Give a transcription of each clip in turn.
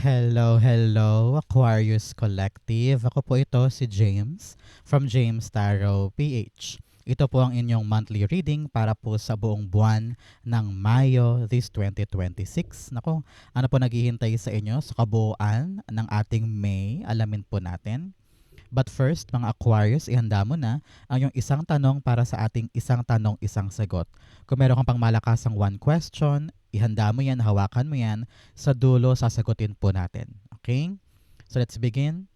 Hello, Aquarius Collective. Ako po ito si James from James Tarot PH. Ito po ang inyong monthly reading para po sa buong buwan ng Mayo this 2026. Nako, ano po naghihintay sa inyo sa kabuuan ng ating May? Alamin po natin. But first, mga Aquarius, ihanda mo na ang iyong isang tanong para sa ating isang tanong, isang sagot. Kung meron kang pangmalakasang one question, ihanda mo yan, hawakan mo yan. Sa dulo, sasagutin po natin. Okay? So let's begin.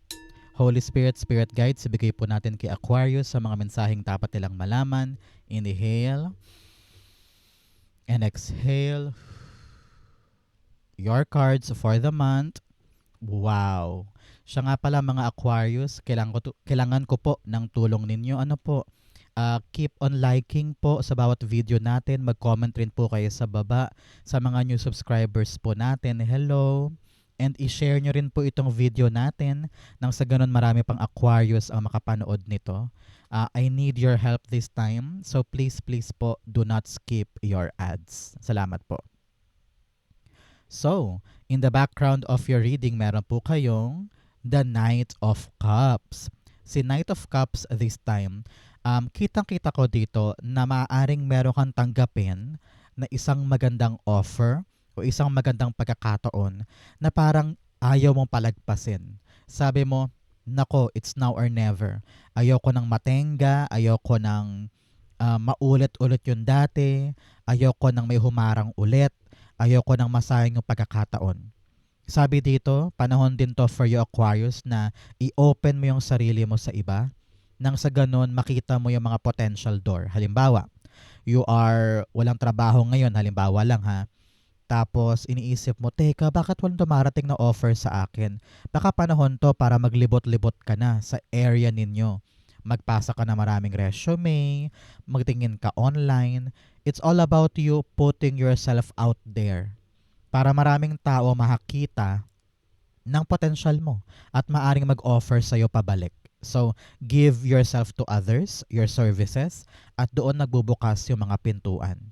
Holy Spirit, Spirit Guides, ibigay po natin kay Aquarius sa mga mensaheng dapat nilang malaman. Inhale and exhale. Your cards for the month. Wow. Siya nga pala mga Aquarius, kailangan ko po ng tulong ninyo. Ano po? Keep on liking po sa bawat video natin. Mag-comment rin po kayo sa baba. Sa mga new subscribers po natin, hello. And i-share nyo rin po itong video natin nang sa ganun marami pang Aquarius ang makapanood nito. I need your help this time. So please po, do not skip your ads. Salamat po. So, in the background of your reading, meron po kayong the Knight of Cups. Si Knight of Cups this time, kitang-kita ko dito na maaaring meron kang tanggapin na isang magandang offer o isang magandang pagkakataon na parang ayaw mong palagpasin. Sabi mo, nako, it's now or never. Ayoko ng matenga, ayoko ng maulit-ulit yung dati, ayoko ng may humarang ulit, ayoko nang masayang yung pagkakataon. Sabi dito, panahon din to for you Aquarius na i-open mo yung sarili mo sa iba nang sa ganun makita mo yung mga potential door. Halimbawa, walang trabaho ngayon, halimbawa lang ha. Tapos iniisip mo, teka, bakit walang dumarating na offer sa akin? Baka panahon to para maglibot-libot ka na sa area ninyo. Magpasa ka na maraming resume, magtingin ka online. It's all about you putting yourself out there para maraming tao makakita ng potential mo at maaring mag-offer sa'yo pabalik. So, give yourself to others, your services, at doon nagbubukas yung mga pintuan.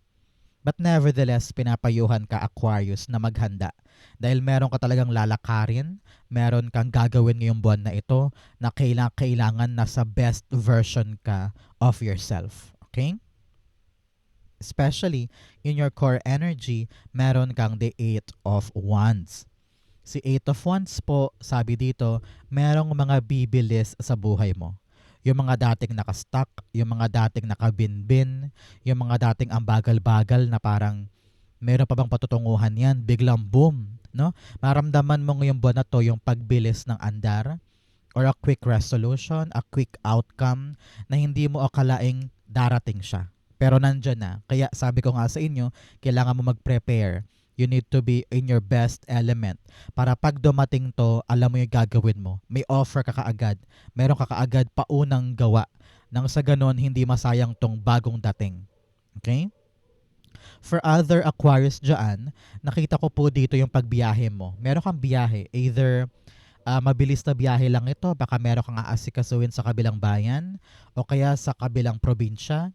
But nevertheless, pinapayuhan ka Aquarius na maghanda dahil meron ka talagang lalakarin, meron kang gagawin ngayong buwan na ito na kailangan nasa best version ka of yourself. Okay? Especially in your core energy, meron kang the 8 of Wands. Si 8 of Wands po, sabi dito, merong mga bibilis sa buhay mo. Yung mga dating nakastuck, yung mga dating nakabinbin, yung mga dating ang bagal-bagal na parang meron pa bang patutunguhan yan, biglang boom, no? Maramdaman mo ngayong buwan na to yung pagbilis ng andar or a quick resolution, a quick outcome na hindi mo akalaing darating siya. Pero nandyan na. Kaya sabi ko nga sa inyo, kailangan mo mag-prepare. You need to be in your best element para pag dumating to, alam mo yung gagawin mo. May offer ka kaagad. Meron ka kaagad paunang gawa. Nang sa ganon, hindi masayang tong bagong dating. Okay? For other Aquarius dyan, nakita ko po dito yung pagbiyahe mo. Meron kang biyahe. Either mabilis na biyahe lang ito, baka meron kang aasikasuhin sa kabilang bayan o kaya sa kabilang probinsya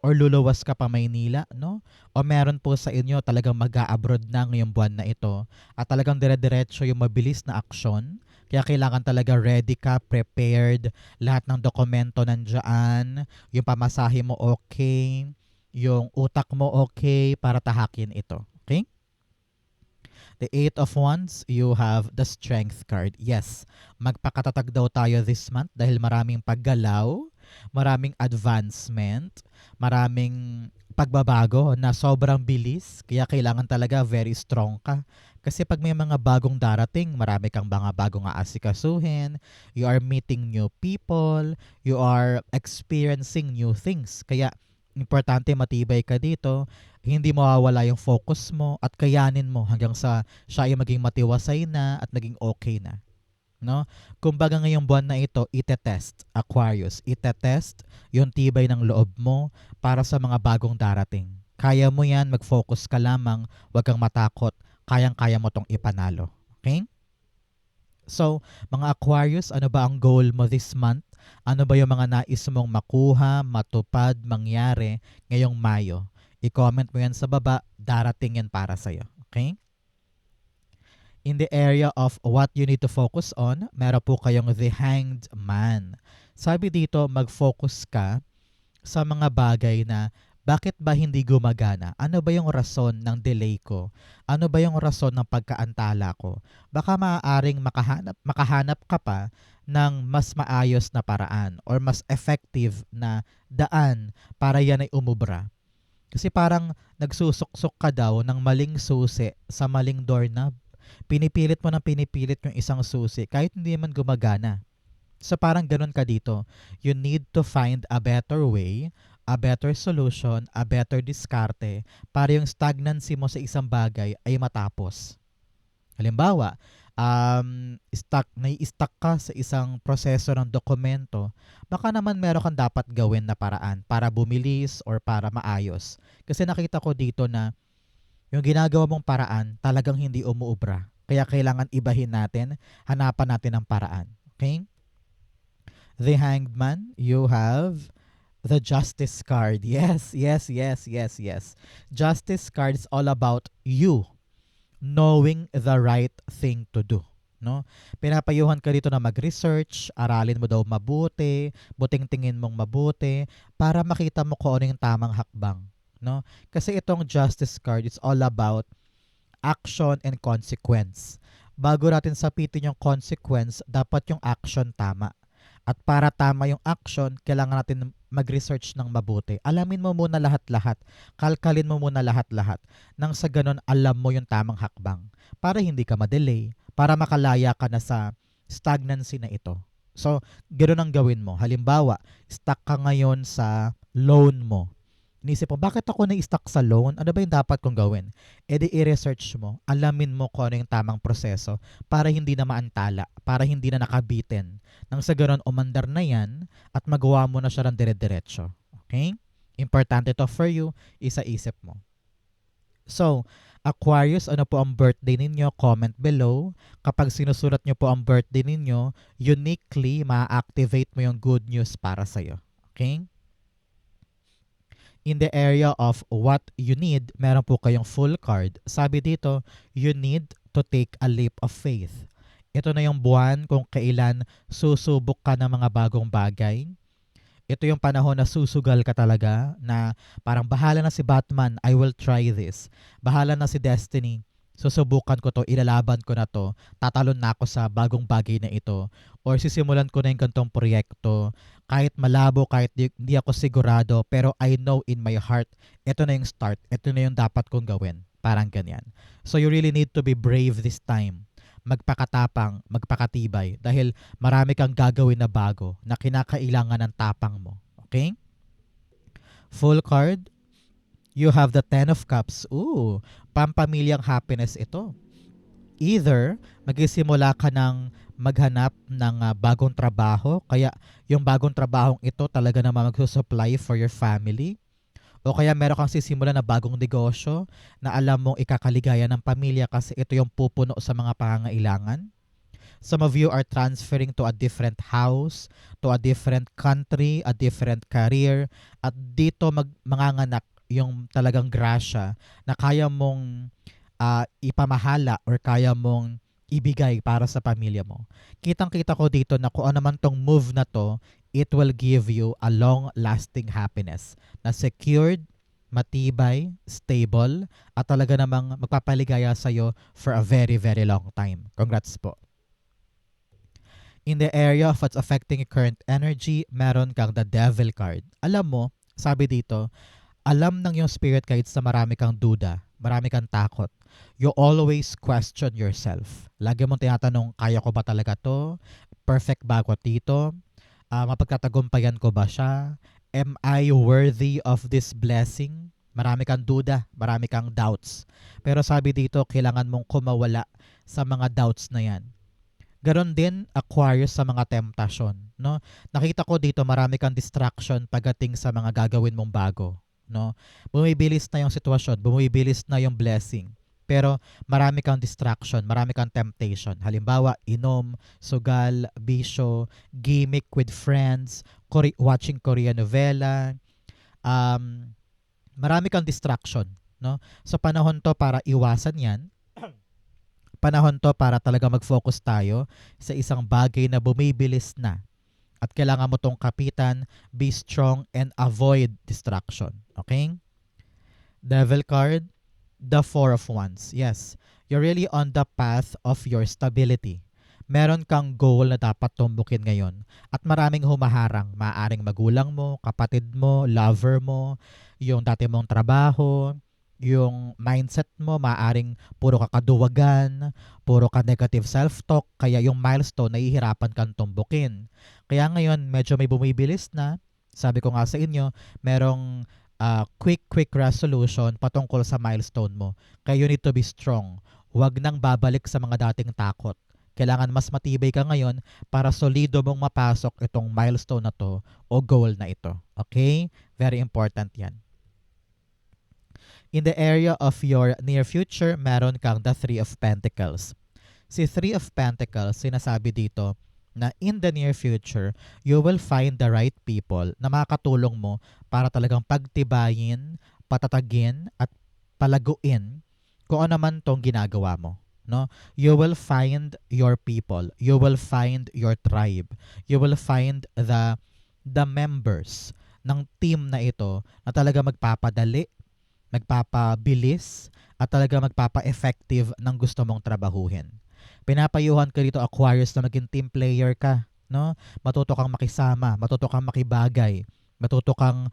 or luluwas ka pa Maynila, no? O meron po sa inyo talagang mag-a-abroad na ngayong buwan na ito at talagang dire-diretso yung mabilis na aksyon. Kaya kailangan talaga ready ka, prepared, lahat ng dokumento nandyan, yung pamasahe mo okay, yung utak mo okay para tahakin ito. Okay? The 8 of Wands, you have the Strength card. Yes, magpakatatag daw tayo this month dahil maraming paggalaw, maraming advancement, maraming pagbabago na sobrang bilis. Kaya kailangan talaga very strong ka. Kasi pag may mga bagong darating, marami kang mga bagong aasikasuhin, you are meeting new people, you are experiencing new things. Kaya importante matibay ka dito, hindi mawawala yung focus mo at kayanin mo hanggang sa siya ay maging matiwasay na at naging okay na. No? Kumbaga ngayong buwan na ito, itetest, Aquarius, itetest yung tibay ng loob mo para sa mga bagong darating. Kaya mo yan, mag-focus ka lamang, huwag kang matakot, kayang-kaya mo tong ipanalo. Okay? So, mga Aquarius, ano ba ang goal mo this month? Ano ba yung mga nais mong makuha, matupad, mangyari ngayong Mayo? I-comment mo yan sa baba, darating yan para sa'yo. Okay? In the area of what you need to focus on, meron po kayong the hanged man. Sabi dito, mag-focus ka sa mga bagay na bakit ba hindi gumagana? Ano ba yung rason ng delay ko? Ano ba yung rason ng pagkaantala ko? Baka maaaring makahanap ka pa ng mas maayos na paraan or mas effective na daan para yan ay umubra. Kasi parang nagsusuksok ka daw ng maling susi sa maling doorknob. Pinipilit mo ng pinipilit yung isang susi kahit hindi man gumagana. So parang ganun ka dito. You need to find a better way, a better solution, a better diskarte para yung stagnancy mo sa isang bagay ay matapos. Halimbawa, nai-stuck ka sa isang proseso ng dokumento, baka naman meron kang dapat gawin na paraan para bumilis or para maayos. Kasi nakita ko dito na yung ginagawa mong paraan talagang hindi umuubra. Kaya kailangan ibahin natin, hanapan natin ang paraan. Okay? The Hanged Man, you have the Justice card. Yes, yes, yes, yes, yes. Justice card is all about you knowing the right thing to do. No? Pinapayuhan ka dito na mag-research, aralin mo daw mabuti, buting tingin mong mabuti, para makita mo kung ano yung tamang hakbang. No? Kasi itong Justice card, it's all about action and consequence. Bago natin sapitin yung consequence, dapat yung action tama. At para tama yung action, kailangan natin mag-research ng mabuti. Alamin mo muna lahat-lahat. Kalkalin mo muna lahat-lahat. Nang sa ganun, alam mo yung tamang hakbang. Para hindi ka ma-delay. Para makalaya ka na sa stagnancy na ito. So, ganun ang gawin mo. Halimbawa, stuck ka ngayon sa loan mo. Inisip mo, bakit ako na-stuck sa loan? Ano ba yung dapat kong gawin? E di i-research mo, alamin mo kung ano yung tamang proseso para hindi na maantala, para hindi na nakabitin. Nang sa ganun, umandar na yan at magawa mo na siya ng dire-diretso. Okay? Importante to for you, isa-isip mo. So, Aquarius, ano po ang birthday ninyo? Comment below. Kapag sinusulat nyo po ang birthday ninyo, uniquely ma-activate mo yung good news para sa'yo. Okay? In the area of what you need, meron po kayong full card. Sabi dito, you need to take a leap of faith. Ito na yung buwan kung kailan susubok ka ng mga bagong bagay. Ito yung panahon na susugal ka talaga na parang bahala na si Batman, I will try this. Bahala na si Destiny, susubukan ko to, ilalaban ko na to, tatalon na ako sa bagong bagay na ito. Or sisimulan ko na yung gantong proyekto. Kahit malabo, kahit di ako sigurado, pero I know in my heart, ito na yung start, ito na yung dapat kong gawin. Parang ganyan. So you really need to be brave this time. Magpakatapang, magpakatibay dahil marami kang gagawin na bago na kinakailangan ng tapang mo. Okay? Full card, you have the Ten of Cups. Ooh, pampamilyang happiness ito. Either magsisimula ka ng maghanap ng bagong trabaho, kaya yung bagong trabahong ito talaga naman magsusupply for your family. O kaya meron kang sisimula na bagong negosyo na alam mong ikakaligaya ng pamilya kasi ito yung pupuno sa mga pangangailangan. Some of you are transferring to a different house, to a different country, a different career. At dito manganganak yung talagang grasya na kaya mong ipamahala or kaya mong ibigay para sa pamilya mo. Kitang-kita ko dito na kung ano man tong move na to, it will give you a long-lasting happiness na secured, matibay, stable, at talaga namang magpapaligaya sa'yo for a very, very long time. Congrats po. In the area of what's affecting your current energy, meron kang the Devil card. Alam mo, sabi dito, alam ng yung spirit guides na marami kang duda, marami kang takot. You always question yourself. Lagi mong tinatanong, kaya ko ba talaga to? Perfect ba ako dito? Mapagtatagumpayan ko ba siya? Am I worthy of this blessing? Marami kang duda, marami kang doubts. Pero sabi dito, kailangan mong kumawala sa mga doubts na yan. Ganon din, Aquarius, sa mga temptasyon. No? Nakita ko dito, marami kang distraction pagdating sa mga gagawin mong bago. No? Bumibilis na yung sitwasyon, bumibilis na yung blessing. Pero marami kang distraction, marami kang temptation. Halimbawa, inom, sugal, bisyo, gimmick with friends, watching Korean novela. Marami kang distraction. No? Sa panahon to, para iwasan yan, Panahon to para talaga mag-focus tayo sa isang bagay na bumibilis na. At kailangan mo tong kapitan, be strong, and avoid distraction. Okay? Devil card, the Four of Wands. Yes, you're really on the path of your stability. Meron kang goal na dapat tumbukin ngayon at maraming humaharang. Maaring magulang mo, kapatid mo, lover mo, yung dati mong trabaho, yung mindset mo, maaring puro ka kaduwagan, puro ka negative self-talk, kaya yung milestone, nahihirapan kang tumbukin. Kaya ngayon, medyo may bumibilis na. Sabi ko nga sa inyo, merong quick resolution patungkol sa milestone mo. Kaya you need to be strong. Huwag nang babalik sa mga dating takot. Kailangan mas matibay ka ngayon para solido mong mapasok itong milestone na to o goal na ito. Okay? Very important yan. In the area of your near future, meron kang the Three of Pentacles. Si Three of Pentacles, sinasabi dito na in the near future, you will find the right people na makakatulong mo para talagang pagtibayin, patatagin, at palaguin kung ano man tong ginagawa mo. No? You will find your people. You will find your tribe. You will find the members ng team na ito na talaga magpapadali, magpapabilis, at talaga magpapa-effective ng gusto mong trabahuhin. Pinapayuhan ka dito, Aquarius, na maging team player ka. No? Matuto kang makisama, matuto kang makibagay, matuto kang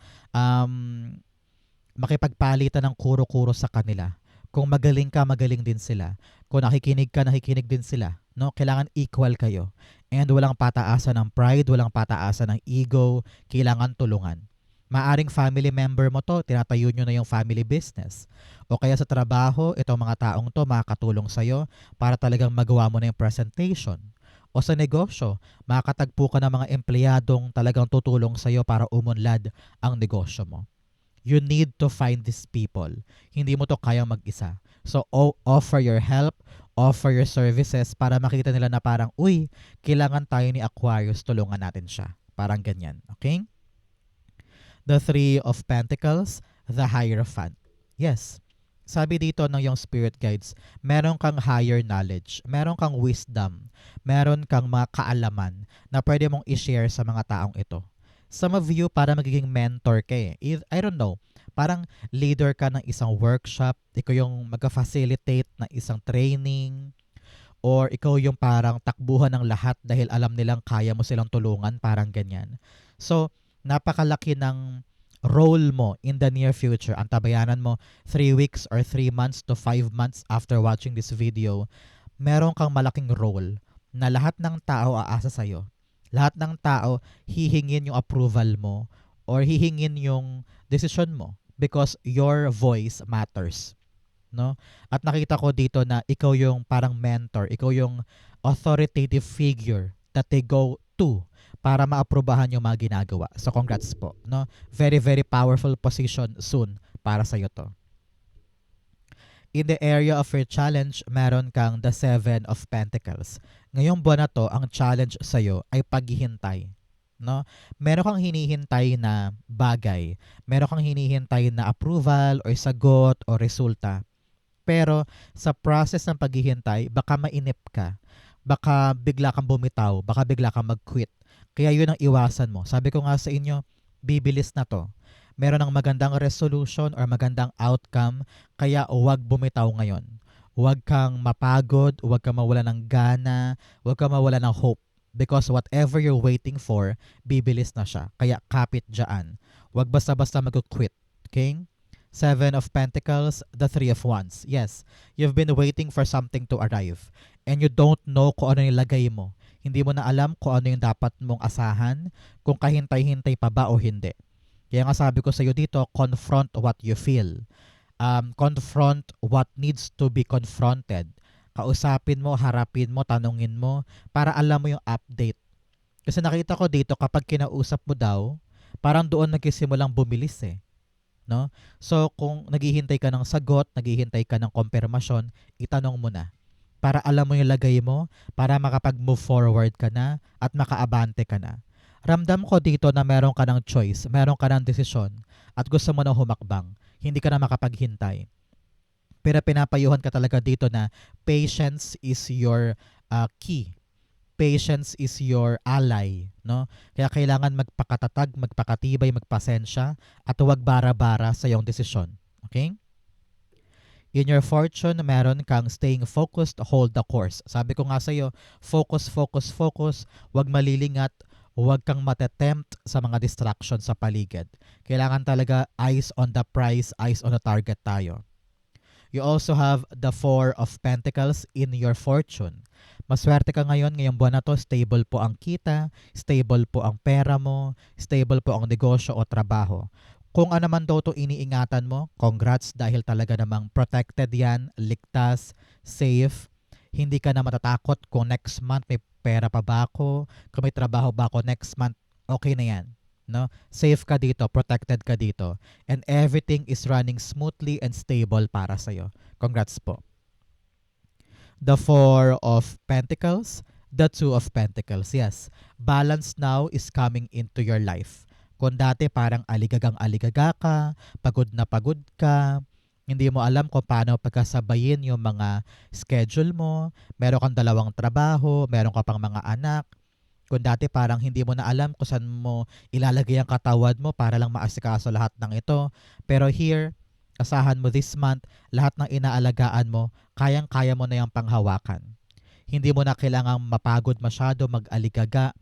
makipagpalitan ng kuro-kuro sa kanila. Kung magaling ka, magaling din sila. Kung nakikinig ka, nakikinig din sila. No? Kailangan equal kayo. And walang pataasan ng pride, walang pataasan ng ego, kailangan tulungan. Maaring family member mo to, tinatayo nyo na yung family business. O kaya sa trabaho, itong mga taong to makakatulong sa'yo para talagang magawa mo na yung presentation. O sa negosyo, makakatagpo ka ng mga empleyadong talagang tutulong sa'yo para umunlad ang negosyo mo. You need to find these people. Hindi mo to kayang mag-isa. So, offer your help, offer your services para makita nila na parang, uy, kailangan tayo ni Aquarius, tulungan natin siya. Parang ganyan. Okay? The Three of Pentacles, the Hierophant. Yes. Sabi dito ng yung spirit guides, meron kang higher knowledge, meron kang wisdom, meron kang mga kaalaman na pwede mong i-share sa mga taong ito. Some of you, para magiging mentor ka eh. I don't know, parang leader ka ng isang workshop, ikaw yung mag-facilitate ng isang training, or ikaw yung parang takbuhan ng lahat dahil alam nilang kaya mo silang tulungan, parang ganyan. So, napakalaki ng role mo in the near future. Ang tabayanan mo 3 weeks or 3 months to 5 months after watching this video, meron kang malaking role na lahat ng tao aasa sa'yo. Lahat ng tao hihingin yung approval mo or hihingin yung decision mo because your voice matters. No? At nakita ko dito na ikaw yung parang mentor, ikaw yung authoritative figure that they go to para maaprubahan yung mga ginagawa. So congrats po, no? Very very powerful position soon para sa iyo to. In the area of your challenge, meron kang the Seven of Pentacles. Ngayong buwan na to, ang challenge sa iyo ay paghihintay. No? Meron kang hinihintay na bagay. Meron kang hinihintay na approval or sagot o resulta. Pero sa process ng paghihintay, baka mainip ka. Baka bigla kang bumitaw. Baka bigla kang mag-quit. Kaya yun ang iwasan mo. Sabi ko nga sa inyo, bibilis na to. Meron ng magandang resolution or magandang outcome, kaya huwag bumitaw ngayon. Huwag kang mapagod, huwag kang mawala ng gana, huwag kang mawala ng hope. Because whatever you're waiting for, bibilis na siya. Kaya kapit dyan. Huwag basta-basta mag-quit. Okay? Seven of Pentacles, the Three of Wands. Yes, you've been waiting for something to arrive. And you don't know kung ano nilagay mo. Hindi mo na alam kung ano yung dapat mong asahan, kung kahintay-hintay pa ba o hindi. Kaya nga sabi ko sa iyo dito, confront what you feel. Confront what needs to be confronted. Kausapin mo, harapin mo, tanungin mo, para alam mo yung update. Kasi nakita ko dito, kapag kinausap mo daw, parang doon nagsimulang bumilis eh. No? So kung naghihintay ka ng sagot, naghihintay ka ng konfirmasyon, itanong mo na. Para alam mo yung lagay mo, para makapag-move forward ka na at makaabante ka na. Ramdam ko dito na meron ka ng choice, meron ka ng desisyon at gusto mo na humakbang. Hindi ka na makapaghintay. Pero pinapayuhan ka talaga dito na patience is your key. Patience is your ally, no? Kaya kailangan magpakatatag, magpakatibay, magpasensya, at huwag bara-bara sa iyong desisyon. Okay? In your fortune, meron kang staying focused, hold the course. Sabi ko nga sa iyo, focus, focus, focus. Huwag malilingat, huwag kang matetempt sa mga distraction sa paligid. Kailangan talaga eyes on the prize, eyes on the target tayo. You also have the Four of Pentacles in your fortune. Maswerte ka ngayon, ngayong buwan na to, stable po ang kita, stable po ang pera mo, stable po ang negosyo o trabaho. Kung ano man daw to iniingatan mo, congrats dahil talaga namang protected yan, ligtas, safe. Hindi ka na matatakot kung next month may pera pa ba ako, kung may trabaho ba ako next month, okay na yan. No? Safe ka dito, protected ka dito. And everything is running smoothly and stable para sa'yo. Congrats po. The Four of Pentacles, the Two of Pentacles. Yes, balance now is coming into your life. Kung dati parang aligagang-aligaga ka, pagod na pagod ka, hindi mo alam kung paano pagkasabayin yung mga schedule mo, meron kang dalawang trabaho, meron ka pang mga anak. Kung dati parang hindi mo na alam kung saan mo ilalagay ang katawad mo para lang maasikaso lahat ng ito. Pero here, asahan mo this month, lahat ng inaalagaan mo, kayang-kaya mo na yung panghawakan. Hindi mo na kailangang mapagod masyado, mag-aligaga,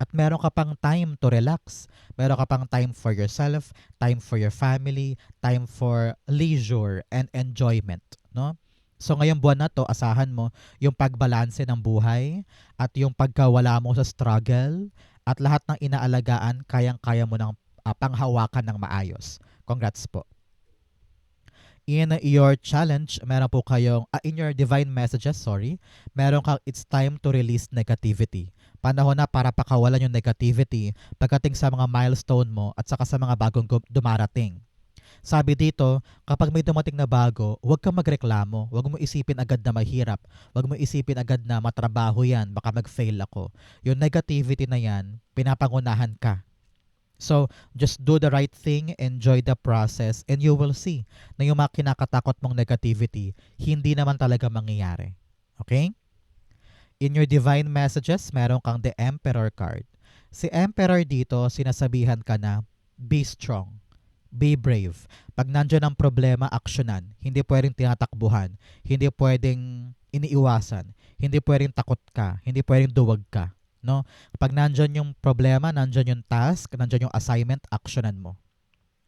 at meron ka pang time to relax. Meron ka pang time for yourself, time for your family, time for leisure and enjoyment, no? So ngayong buwan na to, asahan mo yung pagbalanse ng buhay at yung pagkawala mo sa struggle at lahat ng inaalagaan, kayang-kaya mo ng panghawakan ng maayos. Congrats po. In your challenge, meron po kayong, in your divine messages, meron kang it's time to release negativity. Panahon na para pakawalan yung negativity pagdating sa mga milestone mo at saka sa mga bagong dumarating. Sabi dito, kapag may dumating na bago, huwag kang magreklamo. Huwag mo isipin agad na mahirap. Huwag mo isipin agad na matrabaho yan, baka mag-fail ako. Yung negativity na yan, pinapangunahan ka. So, just do the right thing, enjoy the process, and you will see na yung mga kinakatakot mong negativity, hindi naman talaga mangyayari. Okay? In your divine messages, meron kang the Emperor card. Si Emperor dito, sinasabihan ka na, be strong, be brave. Pag nandiyan ang problema, aksyonan. Hindi pwedeng tinatakbuhan, hindi pwedeng iniiwasan, hindi pwedeng takot ka, hindi pwedeng duwag ka. No? Pag nandyan yung problema, nandyan yung task, nandyan yung assignment, actionan mo.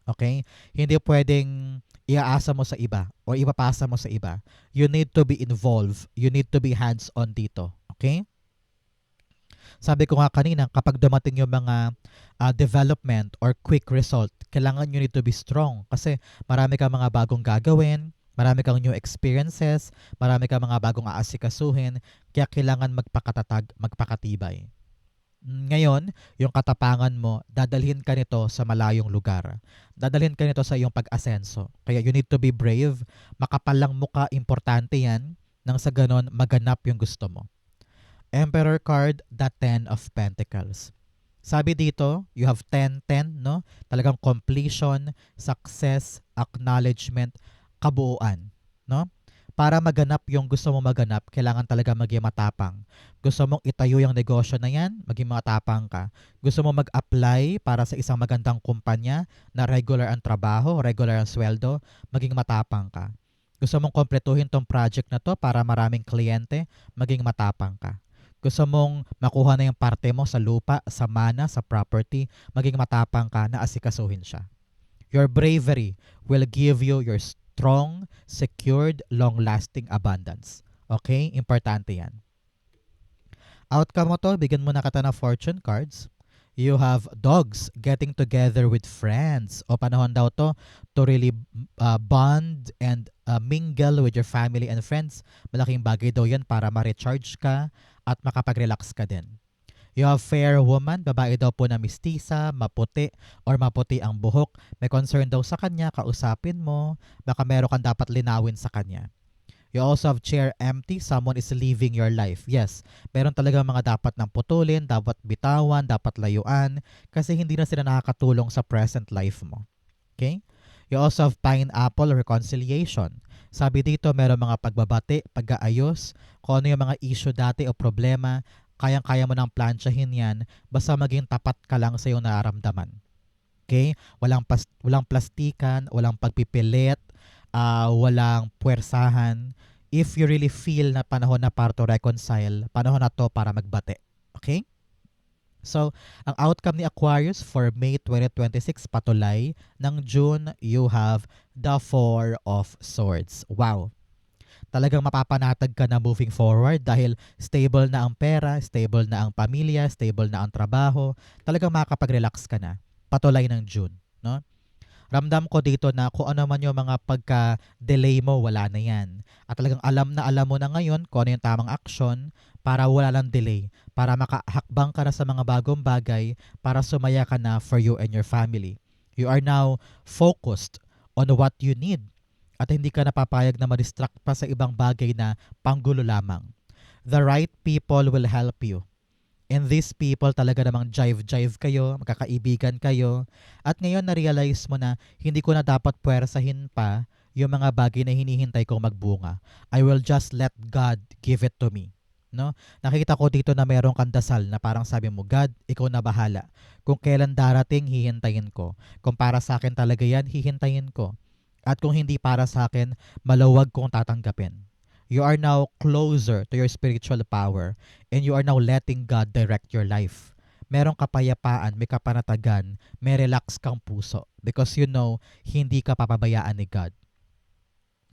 Okay? Hindi pwedeng iaasa mo sa iba o ipapasa mo sa iba. You need to be involved. You need to be hands-on dito. Okay? Sabi ko nga kanina, kapag dumating yung mga development or quick result, kailangan you need to be strong kasi marami kang mga bagong gagawin, marami kang new experiences, marami kang mga bagong aasikasuhin, kaya kailangan magpakatatag, magpakatibay. Ngayon, yung katapangan mo, dadalhin ka nito sa malayong lugar. Dadalhin ka nito sa iyong pag-asenso. Kaya you need to be brave, makapal lang mukha, importante yan, nang sa ganon maganap yung gusto mo. Emperor card, the Ten of Pentacles. Sabi dito, you have 10-10, no? Talagang completion, success, acknowledgement, kabuuan, no? Para maganap yung gusto mo maganap, kailangan talaga maging matapang. Gusto mong itayo yung negosyo na yan, maging matapang ka. Gusto mo mag-apply para sa isang magandang kumpanya na regular ang trabaho, regular ang sweldo, maging matapang ka. Gusto mong kompletuhin tong project na to para maraming kliyente, maging matapang ka. Gusto mong makuha na yung parte mo sa lupa, sa mana, sa property, maging matapang ka na asikasuhin siya. Your bravery will give you your strong, secured, long-lasting abundance. Okay? Importante yan. Outcome mo to, bigyan mo na kita ng fortune cards. You have dogs getting together with friends. O panahon daw to really bond and mingle with your family and friends. Malaking bagay daw yan para ma-recharge ka at makapag-relax ka din. You have fair woman, babae daw po na mistisa, maputi, or maputi ang buhok. May concern daw sa kanya, kausapin mo, baka meron kang dapat linawin sa kanya. You also have chair empty, someone is leaving your life. Yes, meron talaga mga dapat nang putulin, dapat bitawan, dapat layuan, kasi hindi na sila nakakatulong sa present life mo. Okay? You also have pineapple reconciliation. Sabi dito, meron mga pagbabati, pag-aayos, kung ano yung mga issue dati o problema, kayang-kaya mo nang plansyahin yan, basta maging tapat ka lang sa iyong nararamdaman. Okay? Walang plastikan, walang pagpipilit, walang puwersahan. If you really feel na panahon na para to reconcile, panahon na to para magbati. Okay? So, ang outcome ni Aquarius for May 2026, patulay. Ng June, you have the Four of Swords. Wow! Talagang mapapanatag ka na moving forward dahil stable na ang pera, stable na ang pamilya, stable na ang trabaho. Talagang makakapag-relax ka na. Patulay ng June. No? Ramdam ko dito na kung ano man yung mga pagka-delay mo, wala na yan. At talagang alam na alam mo na ngayon kung ano yung tamang action para wala lang delay. Para makahakbang ka na sa mga bagong bagay, para sumaya ka na for you and your family. You are now focused on what you need. At hindi ka napapayag na ma-distract pa sa ibang bagay na panggulo lamang. The right people will help you. And these people talaga namang jive-jive kayo, magkakaibigan kayo. At ngayon na-realize mo na hindi ko na dapat puwersahin pa yung mga bagay na hinihintay kong magbunga. I will just let God give it to me. No? Nakikita ko dito na meron kang dasal na parang sabi mo, God, ikaw na bahala. Kung kailan darating, hihintayin ko. Kung para sa akin talaga yan, hihintayin ko. At kung hindi para sa akin, maluwag kong tatanggapin. You are now closer to your spiritual power and you are now letting God direct your life. Merong kapayapaan, may kapanatagan, may relax kang puso because you know hindi ka papabayaan ni God.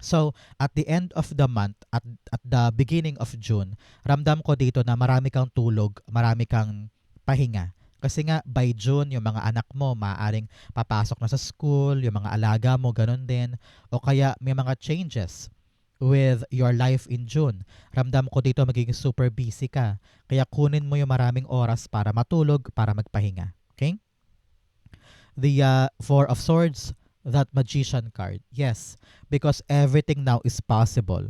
So, at the end of the month, at the beginning of June, ramdam ko dito na marami kang tulog, marami kang pahinga. Kasi nga, by June, yung mga anak mo, maaaring papasok na sa school, yung mga alaga mo, ganun din. O kaya may mga changes with your life in June. Ramdam ko dito magiging super busy ka. Kaya kunin mo yung maraming oras para matulog, para magpahinga. Okay? The Four of Swords, that Magician card. Yes, because everything now is possible.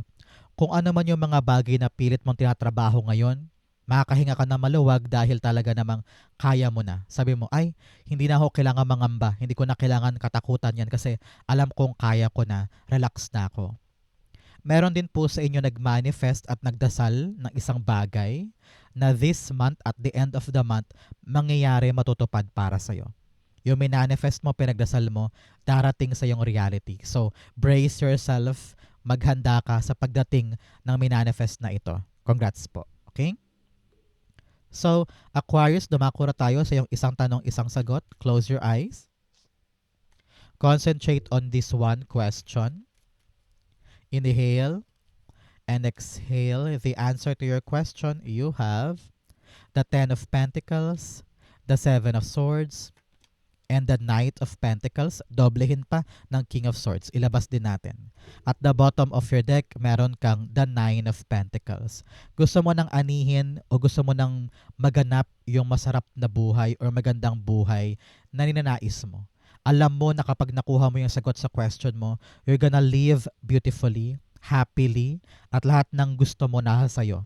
Kung ano man yung mga bagay na pilit mong tinatrabaho ngayon, makakahinga ka na maluwag dahil talaga namang kaya mo na. Sabi mo, ay, hindi na ako kailangan mangamba. Hindi ko na kailangan katakutan yan kasi alam kong kaya ko na, relax na ako. Meron din po sa inyo nag-manifest at nagdasal ng isang bagay na this month, at the end of the month, mangyayari, matutupad para sa'yo. Yung minanifest mo, pinagdasal mo, darating sa iyong reality. So, brace yourself, maghanda ka sa pagdating ng minanifest na ito. Congrats po. Okay? So, Aquarius, dumako na tayo sa iyong isang tanong, isang sagot. Close your eyes. Concentrate on this one question. Inhale and exhale. The answer to your question, you have the Ten of Pentacles, the Seven of Swords, and the Knight of Pentacles. Doblehin pa ng King of Swords. Ilabas din natin. At the bottom of your deck, meron kang the Nine of Pentacles. Gusto mo nang anihin o gusto mo nang maganap yung masarap na buhay or magandang buhay na ninanais mo. Alam mo na kapag nakuha mo yung sagot sa question mo, you're gonna live beautifully, happily, at lahat ng gusto mo nasa sa'yo.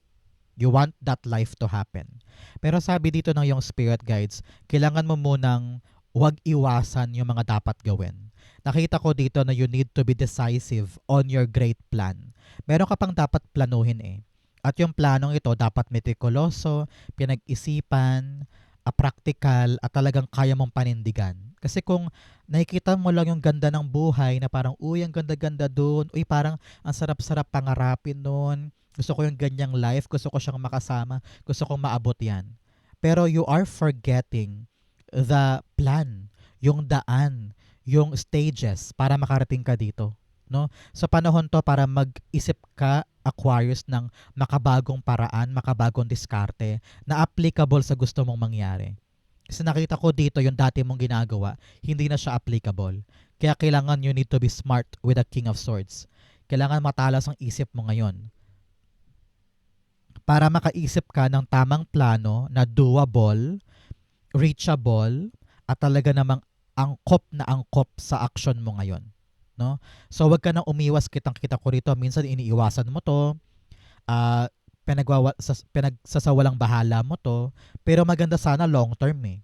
You want that life to happen. Pero sabi dito ng yung spirit guides, kailangan mo munang huwag iwasan yung mga dapat gawin. Nakita ko dito na you need to be decisive on your great plan. Meron ka pang dapat planuhin eh. At yung planong ito dapat metikuloso, pinag-isipan, practical, at talagang kaya mong panindigan. Kasi kung nakikita mo lang yung ganda ng buhay na parang, uy, ang ganda-ganda doon, uy, parang ang sarap-sarap pangarapin noon, gusto ko yung ganyang life, gusto ko siyang makasama, gusto kong maabot yan. Pero you are forgetting the plan, yung daan, yung stages para makarating ka dito. No? Sa panahon to para mag-isip ka, Aquarius, ng makabagong paraan, makabagong diskarte na applicable sa gusto mong mangyari. Kasi nakita ko dito yung dati mong ginagawa, hindi na siya applicable. Kaya kailangan you need to be smart with the King of Swords. Kailangan matalas ang isip mo ngayon para makaisip ka ng tamang plano na doable, reachable, at talaga namang angkop sa action mo ngayon. No? So wag ka nang umiwas, kitang-kita ko rito. Minsan iniiwasan mo to, pinagsasawalang bahala mo to, pero maganda sana long term eh.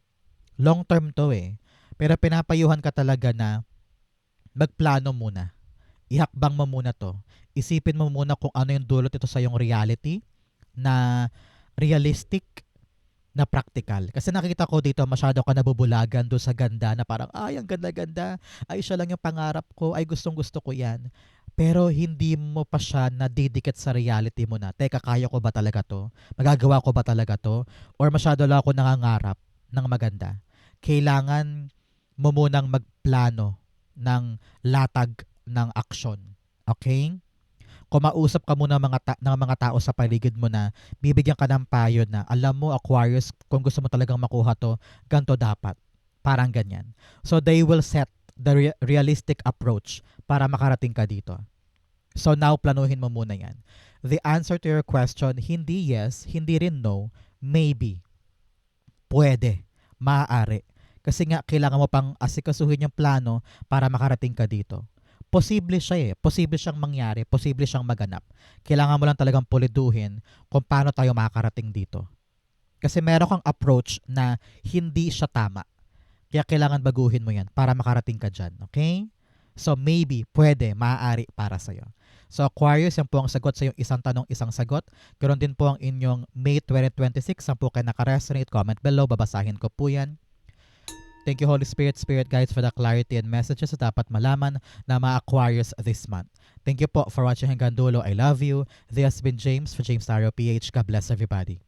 Long term to eh. Pero pinapayuhan ka talaga na magplano muna. ihakbang mo muna to. Isipin mo muna kung ano yung dulot ito sa yung reality na realistic na practical. Kasi nakita ko dito masyado ka nabubulagan doon sa ganda na parang, ay, ang ganda-ganda. Ay, siya lang yung pangarap ko. Ay, gustong-gusto ko yan. Pero hindi mo pa siya nadidikit sa reality mo na, teka, kaya ko ba talaga to? Magagawa ko ba talaga to? Or masyado lang ako nangangarap ng maganda. Kailangan mo munang magplano ng latag ng aksyon. Okay? Kumausap ka muna ng mga tao sa paligid mo na bibigyan ka ng payo na, alam mo, Aquarius, kung gusto mo talagang makuha to, ganito dapat. Parang ganyan. So they will set the realistic approach para makarating ka dito. So now, planuhin mo muna yan. The answer to your question, hindi yes, hindi rin no, maybe. Pwede. Maaari. Kasi nga, kailangan mo pang asikasuhin yung plano para makarating ka dito. Posible siya eh. Posible siyang mangyari. Posible siyang maganap. Kailangan mo lang talagang puliduhin kung paano tayo makakarating dito. Kasi meron kang approach na hindi siya tama. Kaya kailangan baguhin mo yan para makarating ka dyan. Okay? So maybe, pwede, maaari para sa'yo. So Aquarius, yan po ang sagot sa yung isang tanong, isang sagot. Ganoon din po ang inyong May 2026. Saan po kayo nakaresonate? Comment below. Babasahin ko po yan. Thank you, Holy Spirit, Spirit Guides, for the clarity and messages na dapat malaman na mga Aquarius this month. Thank you po for watching hanggang dulo. I love you. This has been James for James Tarot PH. God bless everybody.